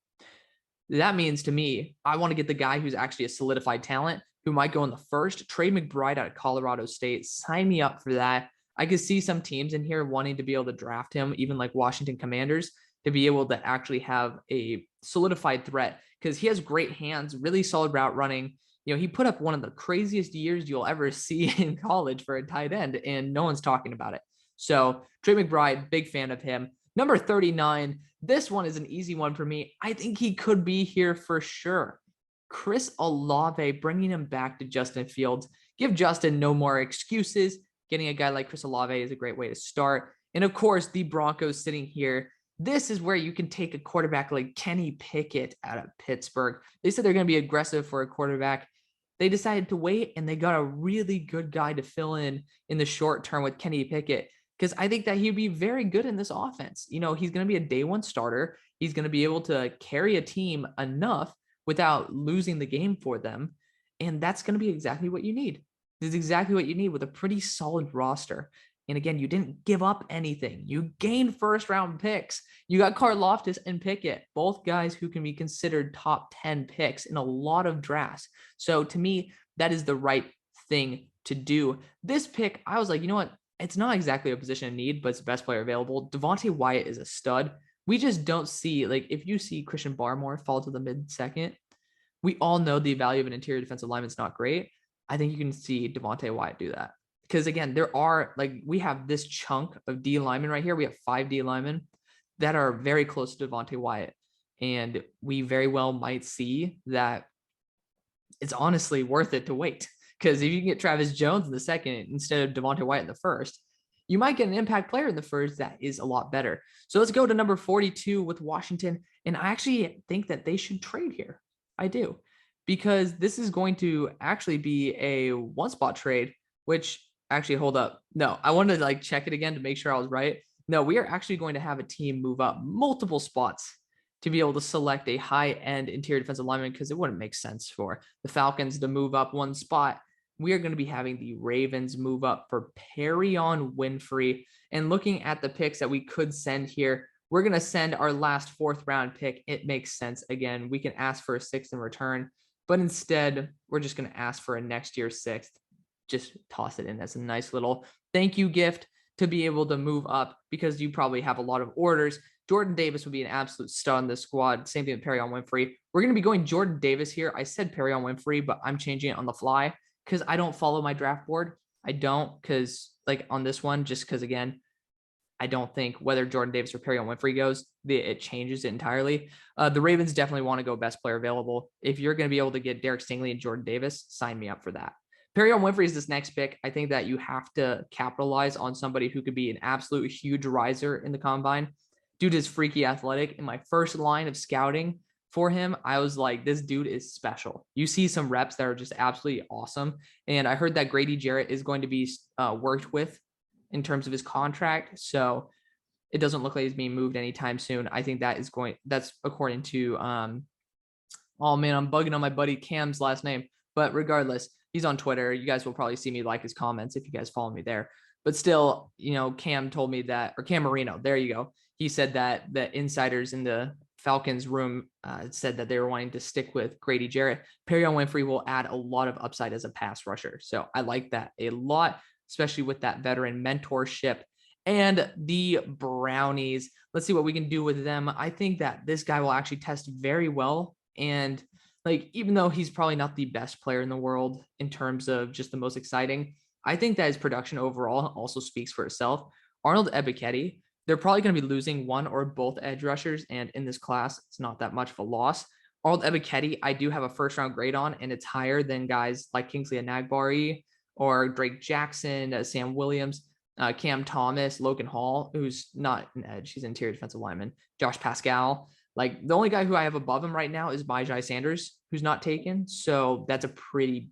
That means to me, I want to get the guy who's actually a solidified talent who might go in the first. Trey McBride out of Colorado State. Sign me up for that. I could see some teams in here wanting to be able to draft him, even like Washington Commanders, to be able to actually have a solidified threat because he has great hands, really solid route running. He put up one of the craziest years you'll ever see in college for a tight end, and no one's talking about it. So Trey McBride, big fan of him. Number 39, this one is an easy one for me. I think he could be here for sure. Chris Olave, bringing him back to Justin Fields. Give Justin no more excuses. Getting a guy like Chris Olave is a great way to start. And of course, the Broncos sitting here. This is where you can take a quarterback like Kenny Pickett out of Pittsburgh. They said they're going to be aggressive for a quarterback. They decided to wait, and they got a really good guy to fill in the short term with Kenny Pickett because I think that he'd be very good in this offense. He's going to be a day one starter. He's going to be able to carry a team enough without losing the game for them, and that's going to be exactly what you need. This is exactly what you need with a pretty solid roster. And again, you didn't give up anything. You gained first-round picks. You got Karlaftis and Pickett, both guys who can be considered top 10 picks in a lot of drafts. So to me, that is the right thing to do. This pick, I was like, you know what? It's not exactly a position in need, but it's the best player available. Devontae Wyatt is a stud. We just don't see, like, if you see Christian Barmore fall to the mid-second, we all know the value of an interior defensive lineman is not great. I think you can see Devontae Wyatt do that. Because again, we have this chunk of D linemen right here. We have 5 D linemen that are very close to Devontae Wyatt. And we very well might see that it's honestly worth it to wait. Because if you can get Travis Jones in the second instead of Devontae Wyatt in the first, you might get an impact player in the first that is a lot better. So let's go to number 42 with Washington. And I actually think that they should trade here. I do. Because this is going to actually be a one-spot trade, which actually, hold up. No, I wanted to check it again to make sure I was right. No, we are actually going to have a team move up multiple spots to be able to select a high-end interior defensive lineman because it wouldn't make sense for the Falcons to move up one spot. We are going to be having the Ravens move up for Perrion Winfrey. And looking at the picks that we could send here, we're going to send our last 4th-round pick. It makes sense. Again, we can ask for a 6th in return, but instead, we're just going to ask for a next year's 6th. Just toss it in as a nice little thank you gift to be able to move up because you probably have a lot of orders. Jordan Davis would be an absolute stud in this squad. Same thing with Perrion Winfrey. We're going to be going Jordan Davis here. I said Perrion Winfrey, but I'm changing it on the fly because I don't follow my draft board. I don't because on this one, just because again, I don't think whether Jordan Davis or Perrion Winfrey goes, it changes it entirely. The Ravens definitely want to go best player available. If you're going to be able to get Derek Stingley and Jordan Davis, sign me up for that. Perrion Winfrey is this next pick. I think that you have to capitalize on somebody who could be an absolute huge riser in the combine. Dude is freaky athletic. In my first line of scouting for him, I was like, this dude is special. You see some reps that are just absolutely awesome. And I heard that Grady Jarrett is going to be worked with in terms of his contract. So it doesn't look like he's being moved anytime soon. I think that's according to, oh man, I'm bugging on my buddy Cam's last name. But regardless, he's on Twitter. You guys will probably see me like his comments if you guys follow me there. But still, Cam told me that, or Cam Marino, there you go. He said that the insiders in the Falcons room said that they were wanting to stick with Grady Jarrett. Perrion Winfrey will add a lot of upside as a pass rusher. So I like that a lot, especially with that veteran mentorship. And the Brownies, let's see what we can do with them. I think that this guy will actually test very well. And even though he's probably not the best player in the world in terms of just the most exciting, I think that his production overall also speaks for itself. Arnold Ebiketie, they're probably going to be losing one or both edge rushers. And in this class, it's not that much of a loss. Arnold Ebiketie, I do have a first round grade on, and it's higher than guys like Kingsley Enagbare or Drake Jackson, Sam Williams, Cam Thomas, Logan Hall, who's not an edge. He's an interior defensive lineman. Josh Pascal. Like, the only guy who I have above him right now is Myjai Sanders, who's not taken. So that's pretty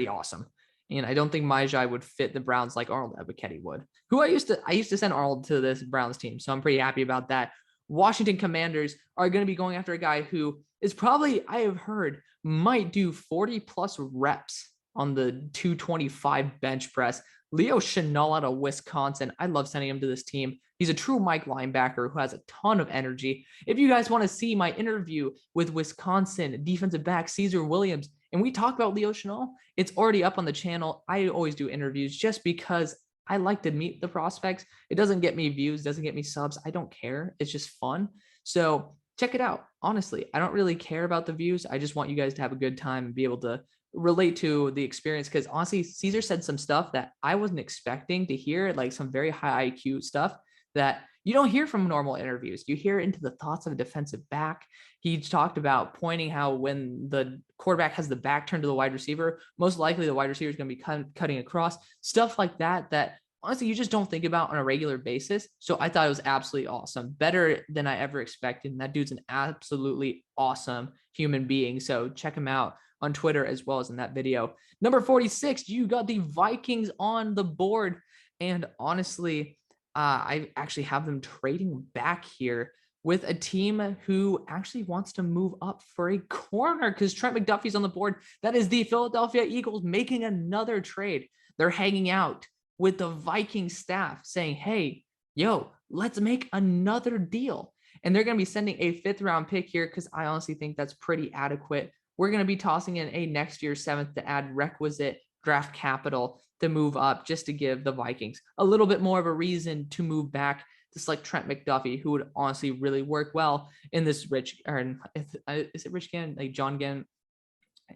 awesome. And I don't think Myjai would fit the Browns like Arnold Ebiketie would, who I used to send Arnold to this Browns team. So I'm pretty happy about that. Washington Commanders are going to be going after a guy who is probably, I have heard, might do 40 plus reps on the 225 bench press. Leo Chenal out of Wisconsin. I love sending him to this team. He's a true Mike linebacker who has a ton of energy. If you guys want to see my interview with Wisconsin defensive back Caesar Williams, and we talk about Leo Chenal, it's already up on the channel. I always do interviews just because I like to meet the prospects. It doesn't get me views, doesn't get me subs. I don't care. It's just fun. So check it out. Honestly, I don't really care about the views. I just want you guys to have a good time and be able to relate to the experience, because honestly, Caesar said some stuff that I wasn't expecting to hear, like some very high IQ stuff that you don't hear from normal interviews. You hear into the thoughts of a defensive back. He talked about pointing how when the quarterback has the back turned to the wide receiver, most likely the wide receiver is going to be cutting across, stuff like that, that honestly you just don't think about on a regular basis. So I thought it was absolutely awesome, better than I ever expected. And that dude's an absolutely awesome human being. So check him out on Twitter as well as in that video. Number 46, you got the Vikings on the board. And honestly, I actually have them trading back here with a team who actually wants to move up for a corner because Trent McDuffie's on the board. That is the Philadelphia Eagles making another trade. They're hanging out with the Viking staff saying, hey, yo, let's make another deal. And they're going to be sending a 5th round pick here because I honestly think that's pretty adequate. We're going to be tossing in a next year's 7th to add requisite draft capital to move up, just to give the Vikings a little bit more of a reason to move back to select Trent McDuffie, who would honestly really work well in this is it Rich Gannon, like John Gannon,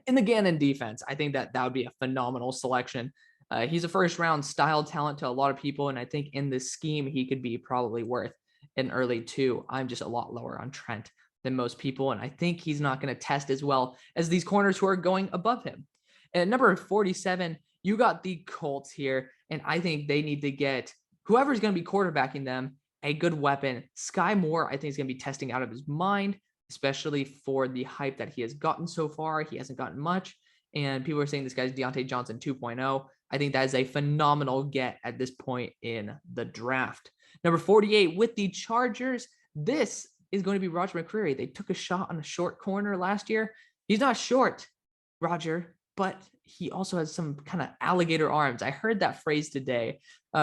in the Gannon defense. I think that would be a phenomenal selection. He's a first round style talent to a lot of people, and I think in this scheme he could be probably worth an early 2. I'm just a lot lower on Trent than most people, and I think he's not going to test as well as these corners who are going above him. And at number 47, you got the Colts here, and I think they need to get whoever's going to be quarterbacking them a good weapon. Sky Moore, I think, is going to be testing out of his mind, especially for the hype that he has gotten so far. He hasn't gotten much, and people are saying this guy's Deontay Johnson 2.0. I think that is a phenomenal get at this point in the draft. Number 48 with the Chargers, this is going to be Roger McCreary. They took a shot on a short corner last year. He's not short, Roger, but he also has some kind of alligator arms. I heard that phrase today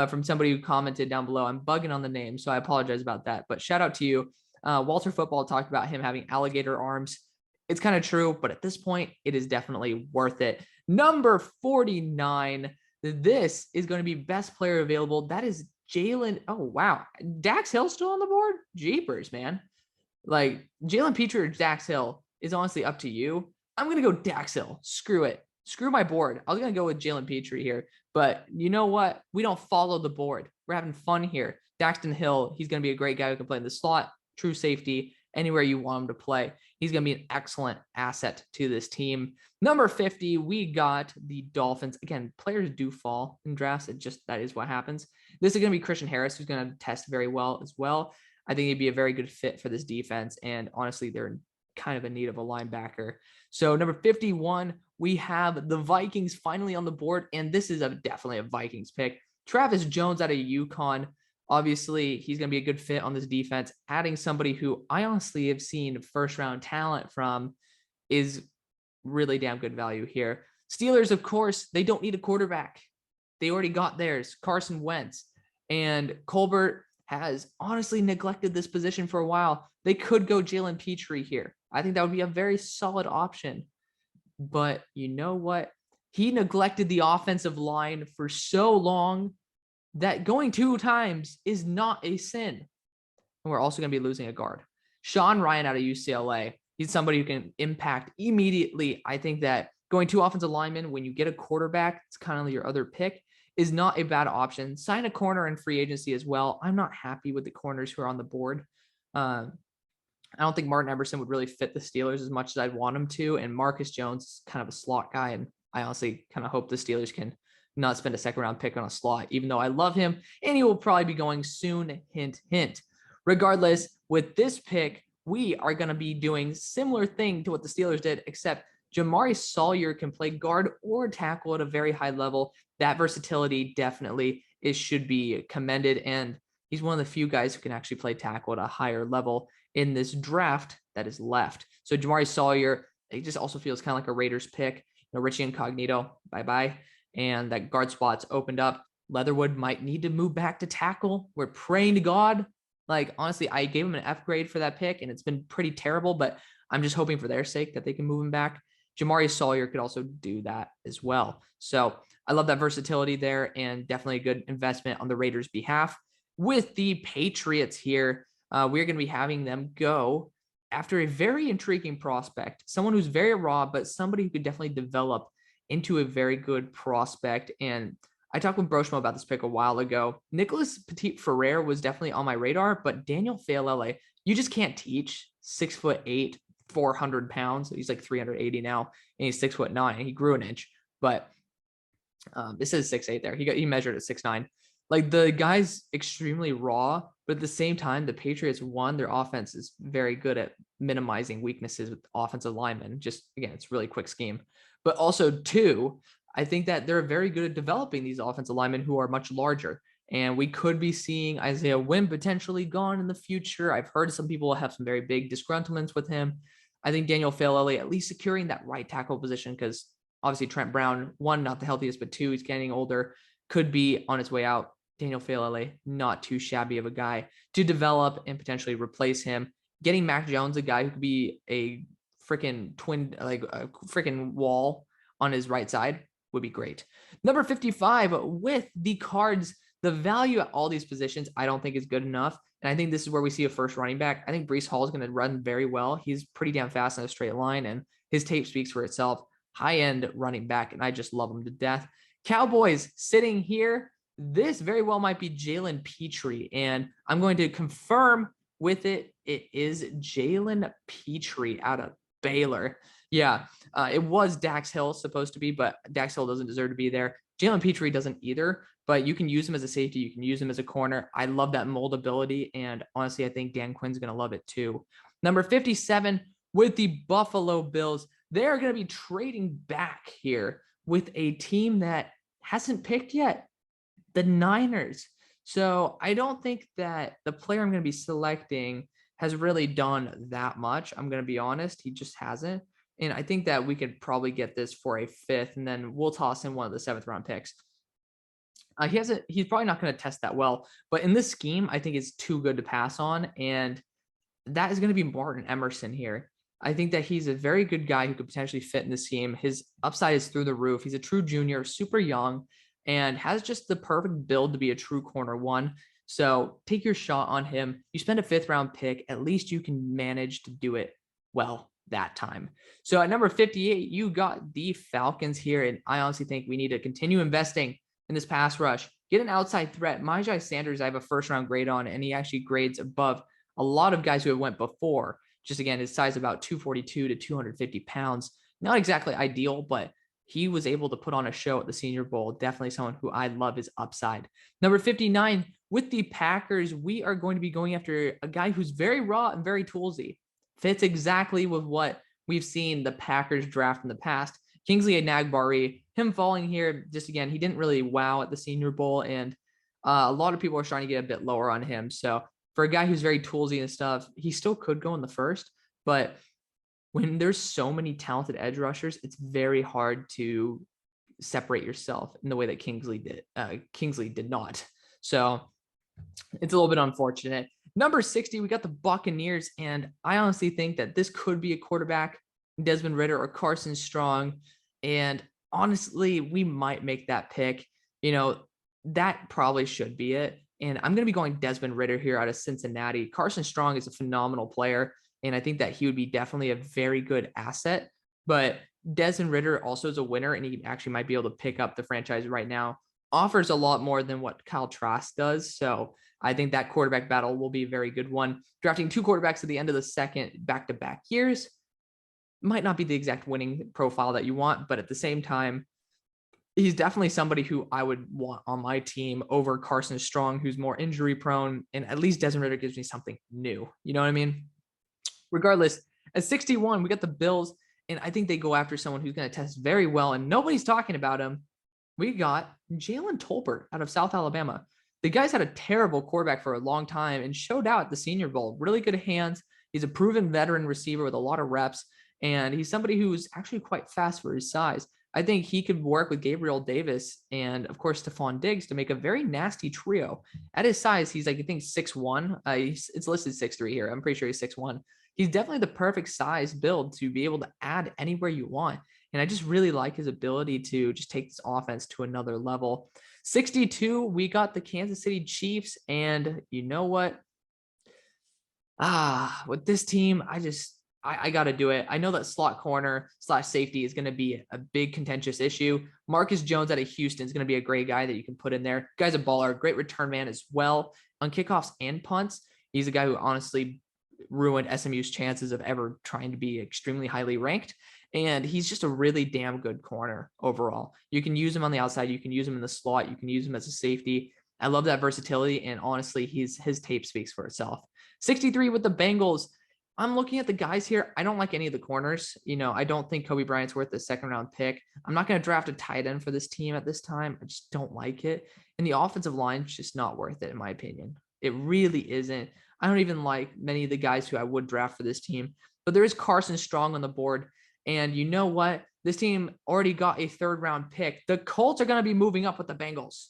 from somebody who commented down below. I'm bugging on the name, so I apologize about that. But shout out to you. Walter Football talked about him having alligator arms. It's kind of true, but at this point, it is definitely worth it. Number 49, this is going to be best player available. That is Jalen. Oh, wow. Dax Hill still on the board? Jeepers, man. Like, Jalen Petrie or Dax Hill is honestly up to you. I'm going to go Dax Hill. Screw it. Screw my board. I was going to go with Jalen Petrie here, but you know what? We don't follow the board. We're having fun here. Daxton Hill, he's going to be a great guy who can play in the slot, true safety, anywhere you want him to play. He's going to be an excellent asset to this team. Number 50, we got the Dolphins. Again, players do fall in drafts. That is what happens. This is going to be Christian Harris, who's going to test very well as well. I think he'd be a very good fit for this defense. And honestly, they're kind of in need of a linebacker. So number 51, we have the Vikings finally on the board. And this is definitely a Vikings pick. Travis Jones out of UConn. Obviously, he's going to be a good fit on this defense. Adding somebody who I honestly have seen first round talent from is really damn good value here. Steelers, of course, they don't need a quarterback. They already got theirs, Carson Wentz. And Colbert has honestly neglected this position for a while. They could go Jalen Petrie here. I think that would be a very solid option. But you know what? He neglected the offensive line for so long that going 2 times is not a sin. And we're also going to be losing a guard. Sean Ryan out of UCLA. He's somebody who can impact immediately. I think that going 2 offensive linemen, when you get a quarterback, it's kind of your other pick. is not a bad option. Sign a corner in free agency as well. I'm not happy with the corners who are on the board. I don't think Martin Emerson would really fit the Steelers as much as I'd want him to. And Marcus Jones is kind of a slot guy. And I honestly kind of hope the Steelers can not spend a second round pick on a slot, even though I love him. And he will probably be going soon. Hint, hint. Regardless, with this pick, we are going to be doing similar thing to what the Steelers did, except Jamari Sawyer can play guard or tackle at a very high level. That versatility definitely should be commended. And he's one of the few guys who can actually play tackle at a higher level in this draft that is left. So Jamari Sawyer, it just also feels kind of like a Raiders pick. You know, Richie Incognito, bye-bye. And that guard spot's opened up. Leatherwood might need to move back to tackle. We're praying to God. Like, honestly, I gave him an F grade for that pick, and it's been pretty terrible, but I'm just hoping for their sake that they can move him back. Jamari Sawyer could also do that as well. So I love that versatility there, and definitely a good investment on the Raiders' behalf. With the Patriots here, we're going to be having them go after a very intriguing prospect, someone who's very raw, but somebody who could definitely develop into a very good prospect. And I talked with Broshmo about this pick a while ago. Nicholas Petit-Ferrer was definitely on my radar, but Daniel Faalele, you just can't teach. 6'8", 400 pounds. He's like 380 now, and he's 6'9". He grew an inch, but this is 6'8" there. He measured at 6'9". Like, the guy's extremely raw, but at the same time, the Patriots, one, their offense is very good at minimizing weaknesses with offensive linemen. Just, again, it's really quick scheme. But also, two, I think that they're very good at developing these offensive linemen who are much larger. And we could be seeing Isaiah Wynn potentially gone in the future. I've heard some people have some very big disgruntlements with him. I think Daniel Faalele at least securing that right tackle position, because obviously Trent Brown, one, not the healthiest, but two, he's getting older, could be on his way out. Daniel Faalele, not too shabby of a guy to develop and potentially replace him. Getting Mac Jones, a guy who could be a freaking twin, like a freaking wall on his right side, would be great. Number 55 with the Cards, the value at all these positions I don't think is good enough. And I think this is where we see a first running back. I think Breece Hall is going to run very well. He's pretty damn fast in a straight line, and his tape speaks for itself. High-end running back, and I just love him to death. Cowboys sitting here. This very well might be Jalen Pitre, and I'm going to confirm with it. It is Jalen Pitre out of Baylor. Yeah, it was Dax Hill supposed to be, but Dax Hill doesn't deserve to be there. Jalen Pitre doesn't either, but you can use him as a safety. You can use him as a corner. I love that moldability, and honestly, I think Dan Quinn's going to love it too. Number 57 with the Buffalo Bills. They're going to be trading back here with a team that hasn't picked yet, the Niners. So I don't think that the player I'm going to be selecting has really done that much. I'm going to be honest. He just hasn't. And I think that we could probably get this for a 5th, and then we'll toss in one of the 7th round picks. He's probably not going to test that well, but in this scheme, I think it's too good to pass on. And that is going to be Martin Emerson here. I think that he's a very good guy who could potentially fit in the scheme. His upside is through the roof. He's a true junior, super young, and has just the perfect build to be a true corner one. So take your shot on him. You spend a 5th round pick, at least you can manage to do it well that time. So at number 58, you got the Falcons here, and I honestly think we need to continue investing in this pass rush. Get an outside threat. Myjai Sanders, I have a 1st round grade on, and he actually grades above a lot of guys who have went before. Just, again, his size about 242 to 250 pounds. Not exactly ideal, but he was able to put on a show at the Senior Bowl. Definitely someone who I love his upside. Number 59, with the Packers, we are going to be going after a guy who's very raw and very toolsy. Fits exactly with what we've seen the Packers draft in the past. Kingsley Enagbare, him falling here, just, again, he didn't really wow at the Senior Bowl, and a lot of people are starting to get a bit lower on him. So for a guy who's very toolsy and stuff, he still could go in the 1st, but when there's so many talented edge rushers, it's very hard to separate yourself in the way that Kingsley did. Kingsley did not. So it's a little bit unfortunate. Number 60, we got the Buccaneers, and I honestly think that this could be a quarterback, Desmond Ridder or Carson Strong. And honestly, we might make that pick. You know, that probably should be it. And I'm going to be going Desmond Ridder here out of Cincinnati. Carson Strong is a phenomenal player, and I think that he would be definitely a very good asset. But Desmond Ridder also is a winner, and he actually might be able to pick up the franchise right now offers a lot more than what Kyle Trask does. So I think that quarterback battle will be a very good one. Drafting 2 quarterbacks at the end of the second back-to-back years might not be the exact winning profile that you want, but at the same time, he's definitely somebody who I would want on my team over Carson Strong, who's more injury prone, and at least Desmond Ridder gives me something new. You know what I mean? Regardless, at 61, we got the Bills, and I think they go after someone who's going to test very well, and nobody's talking about him. We got Jalen Tolbert out of South Alabama. The guy's had a terrible quarterback for a long time and showed out at the Senior Bowl. Really good hands. He's a proven veteran receiver with a lot of reps, and he's somebody who's actually quite fast for his size. I think he could work with Gabriel Davis and, of course, Stephon Diggs to make a very nasty trio. At his size, he's like, I think 6'1". It's listed 6'3" here. I'm pretty sure he's 6'1". He's definitely the perfect size build to be able to add anywhere you want. And I just really like his ability to just take this offense to another level. 62, we got the Kansas City Chiefs. And you know what? With this team, I got to do it. I know that slot corner / safety is going to be a big contentious issue. Marcus Jones out of Houston is going to be a great guy that you can put in there. Guy's a baller, great return man as well on kickoffs and punts. He's a guy who honestly ruined SMU's chances of ever trying to be extremely highly ranked. And he's just a really damn good corner overall. You can use him on the outside. You can use him in the slot. You can use him as a safety. I love that versatility. And honestly, his tape speaks for itself. 63 with the Bengals. I'm looking at the guys here. I don't like any of the corners. You know, I don't think Kobe Bryant's worth the 2nd round pick. I'm not going to draft a tight end for this team at this time. I just don't like it. And the offensive line's just not worth it, in my opinion. It really isn't. I don't even like many of the guys who I would draft for this team. But there is Carson Strong on the board. And you know what? This team already got a 3rd round pick. The Colts are going to be moving up with the Bengals.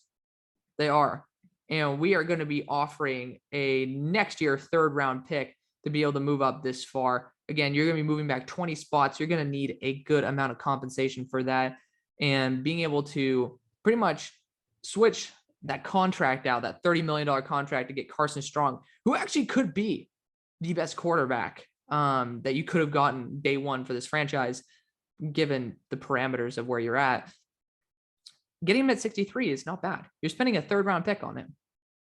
They are. And we are going to be offering a next year 3rd round pick to be able to move up this far. Again, you're going to be moving back 20 spots. You're going to need a good amount of compensation for that. And being able to pretty much switch that contract out, that $30 million contract, to get Carson Strong, who actually could be the best quarterback that you could have gotten day one for this franchise, given the parameters of where you're at. Getting him at 63 is not bad. You're spending a 3rd round pick on him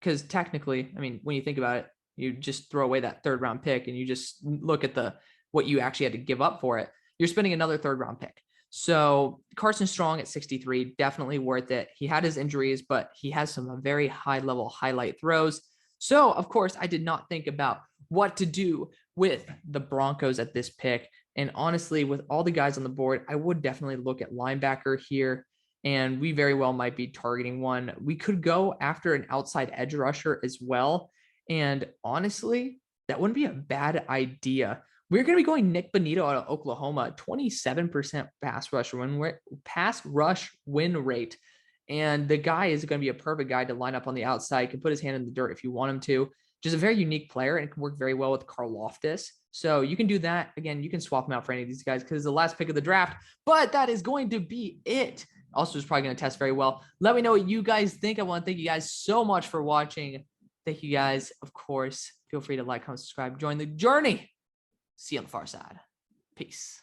because technically, I mean, when you think about it, you just throw away that 3rd round pick and you just look at what you actually had to give up for it. You're spending another 3rd round pick. So Carson Strong at 63, definitely worth it. He had his injuries, but he has some very high level highlight throws. So of course I did not think about what to do with the Broncos at this pick. And honestly, with all the guys on the board, I would definitely look at linebacker here. And we very well might be targeting one. We could go after an outside edge rusher as well. And honestly, that wouldn't be a bad idea. We're going to be going Nick Bonito out of Oklahoma, 27% pass rush win rate. And the guy is going to be a perfect guy to line up on the outside. Can put his hand in the dirt if you want him to. Just a very unique player and can work very well with Karl Loftus. So you can do that. Again, you can swap him out for any of these guys because it's the last pick of the draft. But that is going to be it. Also, is probably going to test very well. Let me know what you guys think. I want to thank you guys so much for watching. Thank you guys. Of course, feel free to like, comment, subscribe, join the journey. See you on the far side. Peace.